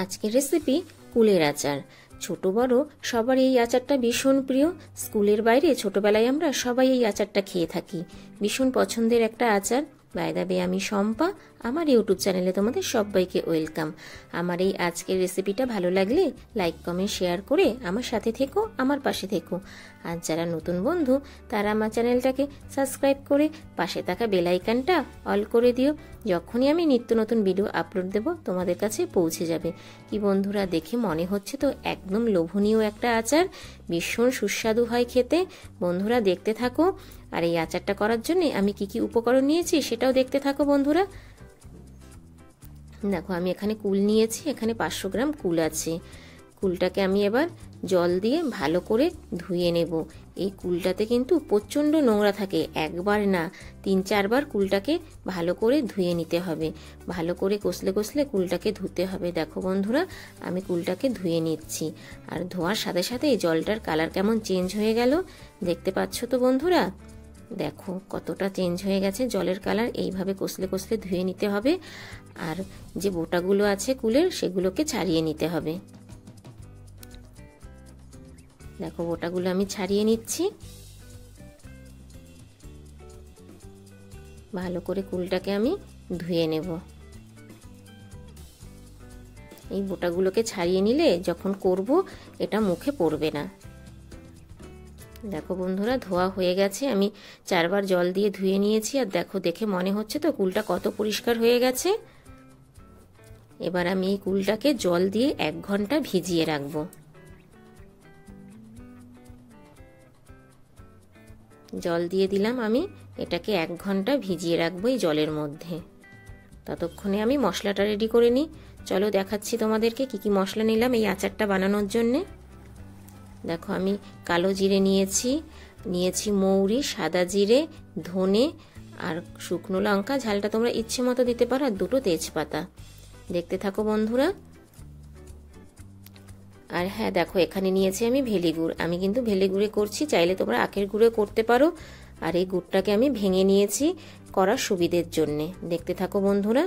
আজকের রেসিপি কুলের আচার। ছোট বড় সবার এই আচারটা ভীষণ প্রিয়। স্কুলের বাইরে ছোটবেলায় আমরা সবাই এই আচারটা খেয়ে থাকি। ভীষণ পছন্দের একটা আচার। বাই দ্য ওয়ে, আমি শম্পা। আমার ইউটিউব চ্যানেলে তোমাদের সবাইকে ওয়েলকাম। আমার এই আজকের রেসিপিটা ভালো লাগলে লাইক কমেন্ট শেয়ার করে আমার সাথে থেকো, আমার পাশে থেকো। আর যারা নতুন বন্ধু তারা আমার চ্যানেলটাকে সাবস্ক্রাইব করে পাশে থাকা বেল আইকনটা অল করে দিও। যখনই আমি নিত্য নতুন ভিডিও আপলোড দেব তোমাদের কাছে পৌঁছে যাবে। কি বন্ধুরা, দেখে মনে হচ্ছে তো একদম লোভনীয় একটা আচার, ভীষণ সুস্বাদু হয় খেতে। বন্ধুরা দেখতে থাকো। আর এই আচারটা করার জন্য আমি কি কি উপকরণ নিয়েছি সেটাও দেখতে থাকো বন্ধুরা। দেখো, আমি এখানে কুল নিয়েছি, এখানে 500 গ্রাম কুল আছে। কুলটাকে আমি এবার জল দিয়ে ভালো করে ধুয়ে নেব। এই কুলটাতে কিন্তু প্রচণ্ড নোংরা থাকে, একবার না 3-4 বার কুলটাকে ভালো করে ধুয়ে নিতে হবে। ভালো করে কষলে কষলে কুলটাকে ধুতে হবে। দেখো বন্ধুরা, আমি কুলটাকে ধুয়ে নিচ্ছি। আর ধোয়ার সাথে সাথে এই জলটার কালার কেমন চেঞ্জ হয়ে গেল, দেখতে পাচ্ছ তো বন্ধুরা? দেখো কতটা চেঞ্জ হয়ে গেছে জলের কালার। এইভাবে কষলে কষলে ধুয়ে নিতে হবে। আর যে বোটাগুলো আছে কুলের, সেগুলোকে ছাড়িয়ে নিতে হবে। দেখো, বোটাগুলো আমি ছাড়িয়ে নিচ্ছি। ভালো করে কুলটাকে আমি ধুয়ে নেব। এই বোটাগুলোকে ছাড়িয়ে নিলে যখন করব এটা মুখে পড়বে না। দেখো বন্ধুরা, ধোয়া হয়ে গেছে। আমি 4 বার জল দিয়ে ধুয়ে নিয়েছি। আর দেখো, দেখে মনে হচ্ছে তো কুলটা কত পরিষ্কার হয়ে গেছে। এবার আমি এই কুলটাকে জল দিয়ে 1 ঘন্টা ভিজিয়ে রাখবো। জল দিয়ে দিলাম আমি, এটাকে 1 ঘন্টা ভিজিয়ে রাখবো এই জলের মধ্যে। ততক্ষণে আমি মশলাটা রেডি করে নিই। চলো দেখাচ্ছি তোমাদেরকে কি কি মশলা নিলাম এই আচারটা বানানোর জন্যে। দেখো, আমি কালো জিরে নিয়েছি মৌরি, সাদা জিরে, ধনে আর শুকনো লঙ্কা। ঝালটা তোমরা ইচ্ছে মতো দিতে পারো। আর 2টো তেজপাতা। দেখতে থাকো বন্ধুরা। আর হ্যাঁ, দেখো এখানে নিয়েছি আমি ভেলি গুড়। আমি কিন্তু ভেলি গুড়ে করছি, চাইলে তোমরা আখের গুড়ে করতে পারো। আর এই গুড়টাকে আমি ভেঙে নিয়েছি করার সুবিধের জন্যে। দেখতে থাকো বন্ধুরা।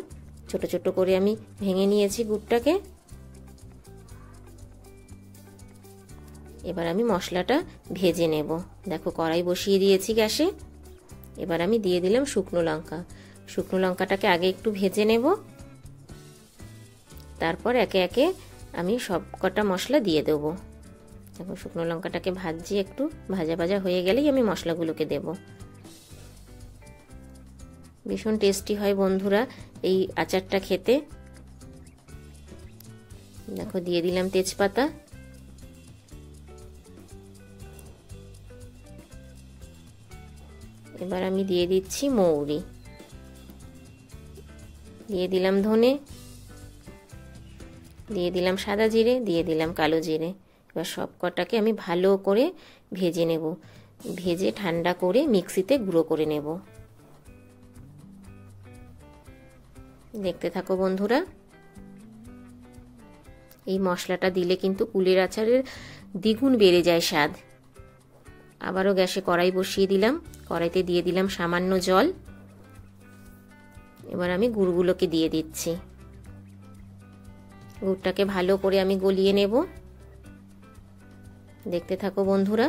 ছোট ছোট করে আমি ভেঙে নিয়েছি গুড়টাকে। এবার আমি মশলাটা ভেজে নেব। দেখো, কড়াই বসিয়ে দিয়েছি গ্যাসে। এবার আমি দিয়ে দিলাম শুকনো লঙ্কা। শুকনো লঙ্কাটাকে আগে একটু ভেজে নেব, তারপর একে একে আমি সব কটা মশলা দিয়ে দেবো। দেখো, শুকনো লঙ্কাটাকে ভাজি, একটু ভাজা ভাজা হয়ে গেলেই আমি মশলাগুলোকে দেব। ভীষণ টেস্টি হয় বন্ধুরা এই আচারটা খেতে। দেখো, দিয়ে দিলাম তেজপাতা। এবার আমি দিয়ে দিচ্ছি মৌরি, দিয়ে দিলাম ধনে, দিয়ে দিলাম সাদা জিরে, দিয়ে দিলাম কালো জিরে। এবার সব কটাকে আমি ভালো করে ভেজে নেব। ভেজে ঠান্ডা করে মিক্সিতে গুঁড়ো করে নেব। দেখতে থাকো বন্ধুরা। এই মশলাটা দিলে কিন্তু কুলের আচারের দ্বিগুণ বেড়ে যায় স্বাদ। আবারও গ্যাসে কড়াই বসিয়ে দিলাম। কড়াইতে দিয়ে দিলাম সামান্য জল। এবার আমি গুড়গুলোকে দিয়ে দিচ্ছি। গুড়টাকে ভালো করে আমি গলিয়ে নেব। দেখতে থাকো বন্ধুরা।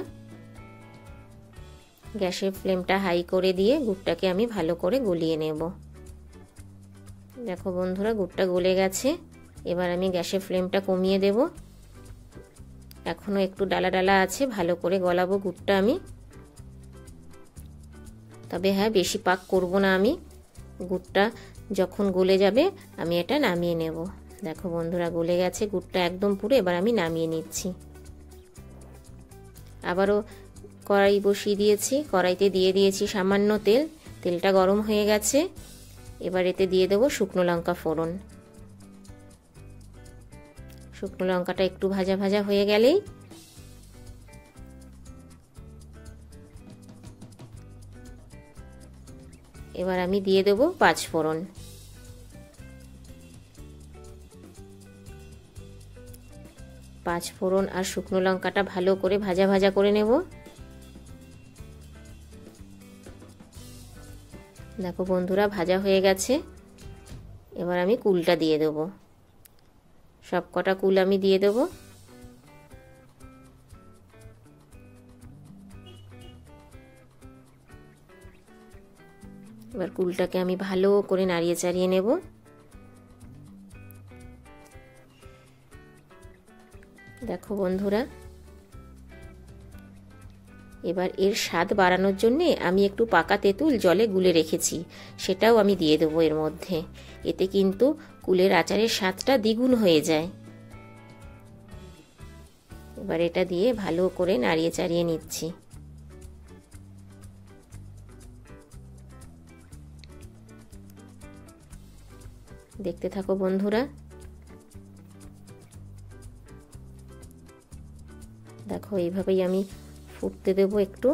গ্যাসের ফ্লেমটা হাই করে দিয়ে গুড়টাকে আমি ভালো করে গলিয়ে নেব। দেখো বন্ধুরা, গুড়টা গলে গেছে। এবার আমি গ্যাসের ফ্লেমটা কমিয়ে দেব। এখনো একটু ডালা ডালা আছে, ভালো করে গলাবো গুড়টা আমি। তবে হ্যাঁ, বেশি পাক করব না আমি। গুড়টা যখন গলে যাবে আমি এটা নামিয়ে নেব। দেখো বন্ধুরা, গলে গেছে গুড়টা একদম পুরো। এবার আমি নামিয়ে নিচ্ছি। আবারও কড়াই বসিয়ে দিয়েছি। কড়াইতে দিয়ে দিয়েছি সামান্য তেল। তেলটা গরম হয়ে গেছে। এবার এতে দিয়ে দেবো শুকনো লঙ্কা ফোড়ন। শুকনো লঙ্কাটা একটু ভাজা ভাজা হয়ে গেলেই এবার আমি দিয়ে দেবো 5 ফোড়ন। 5 ফোড়ন আর শুকনো লঙ্কাটা ভালো করে ভাজা ভাজা করে নেব। দেখো বন্ধুরা, ভাজা হয়ে গেছে। এবার আমি কুলটা দিয়ে দেবো। সব কটা কুল আমি দিয়ে দেবো। এবার কুলটাকে আমি ভালো করে নাড়িয়ে চাড়িয়ে নেব। দেখো বন্ধুরা, এবার এর স্বাদ বাড়ানোর জন্যে আমি একটু পাকা তেঁতুল জলে গুলে রেখেছি, সেটাও আমি দিয়ে দেবো এর মধ্যে। এতে কিন্তু কুলের আচারের স্বাদটা দ্বিগুণ হয়ে যায়। এবার এটা দিয়ে ভালো করে নাড়িয়ে চাড়িয়ে নিচ্ছি। দেখতে থাকো বন্ধুরা। দেখো এইভাবেই আমি ফুটতে দেবো একটু।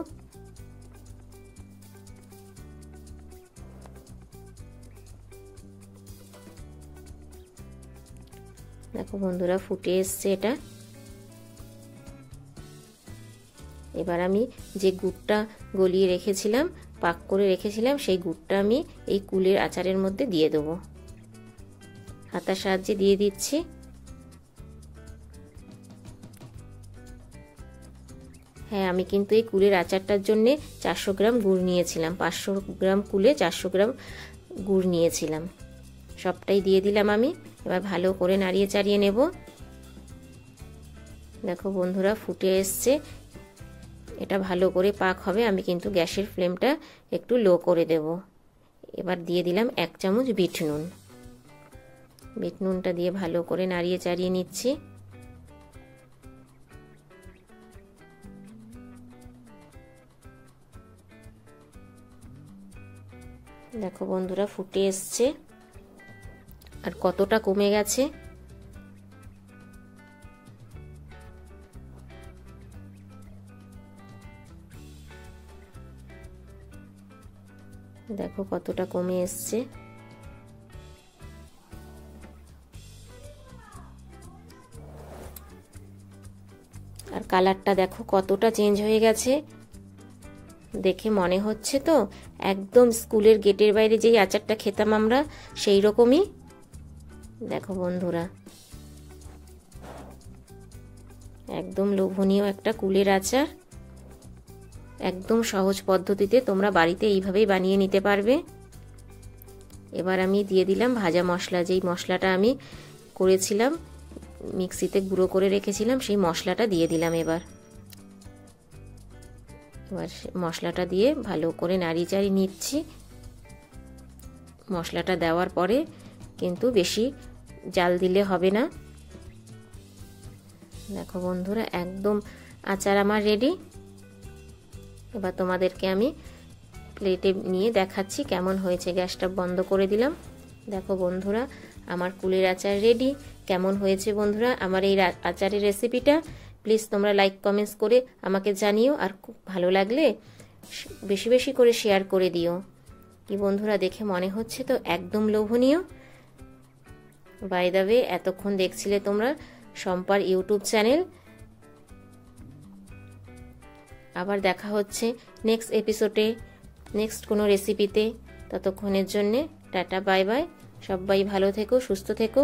দেখো বন্ধুরা, ফুটে এসছে এটা। এবার আমি যে গুড়টা গলিয়ে রেখেছিলাম, পাক করে রেখেছিলাম, সেই গুড়টা আমি এই কুলের আচারের মধ্যে দিয়ে দেবো। হাতার সাহায্যে দিয়ে দিচ্ছি। হ্যাঁ, আমি কিন্তু এই কুলের আচারটার জন্যে 400 গ্রাম গুড় নিয়েছিলাম। 500 গ্রাম কুলে 400 গ্রাম গুড় নিয়েছিলাম। সবটাই দিয়ে দিলাম আমি। এবার ভালো করে নাড়িয়ে চাড়িয়ে নেব। দেখো বন্ধুরা, ফুটে এসছে। এটা ভালো করে পাক হবে। আমি কিন্তু গ্যাসের ফ্লেমটা একটু লো করে দেব। এবার দিয়ে দিলাম 1 চামচ বিট নুন। বিট নুনটা দিয়ে ভালো করে নাড়িয়ে চাড়িয়ে নিচ্ছি। দেখো বন্ধুরা, ফুটে এসছে আর কতটা কমে গেছে। দেখো কতটা কমে এসছে। আর কালারটা দেখো কতটা চেঞ্জ হয়ে গেছে। দেখে মনে হচ্ছে তো একদম স্কুলের গেটের বাইরে যেই আচারটা খেতাম আমরা, সেই রকমই। দেখো বন্ধুরা, একদম লোভনীয় একটা কুলের আচার। একদম সহজ পদ্ধতিতে তোমরা বাড়িতে এইভাবেই বানিয়ে নিতে পারবে। এবার আমি দিয়ে দিলাম ভাজা মশলা। যেই মশলাটা আমি করেছিলাম, মিক্সিতে গুঁড়ো করে রেখেছিলাম, সেই মশলাটা দিয়ে দিলাম। এবার মশলাটা দিয়ে ভালো করে নাড়িয়ে চাড়িয়ে নিচ্ছি। মশলাটা দেওয়ার পরে কিন্তু বেশি জাল দিলে হবে না। দেখো বন্ধুরা, একদম আচার আমার রেডি। এবার তোমাদেরকে আমি প্লেটে নিয়ে দেখাচ্ছি কেমন হয়েছে। গ্যাসটা বন্ধ করে দিলাম। দেখো বন্ধুরা, আমার কুলের আচার রেডি। কেমন হয়েছে বন্ধুরা আমার এই আচারের রেসিপিটা? প্লিজ তোমরা লাইক কমেন্টস করে আমাকে জানিও। আর খুব ভালো লাগলে বেশি বেশি করে শেয়ার করে দিও। কি বন্ধুরা, দেখে মনে হচ্ছে তো একদম লোভনীয়। বাই দ্য ওয়ে, এতক্ষণ দেখছিলে তোমরা শম্পার ইউটিউব চ্যানেল। আবার দেখা হচ্ছে নেক্সট এপিসোডে, নেক্সট কোনো রেসিপিতে। ততক্ষণের জন্যে টাটা, বাই বাই। সবাই ভালো থেকো, সুস্থ থেকো।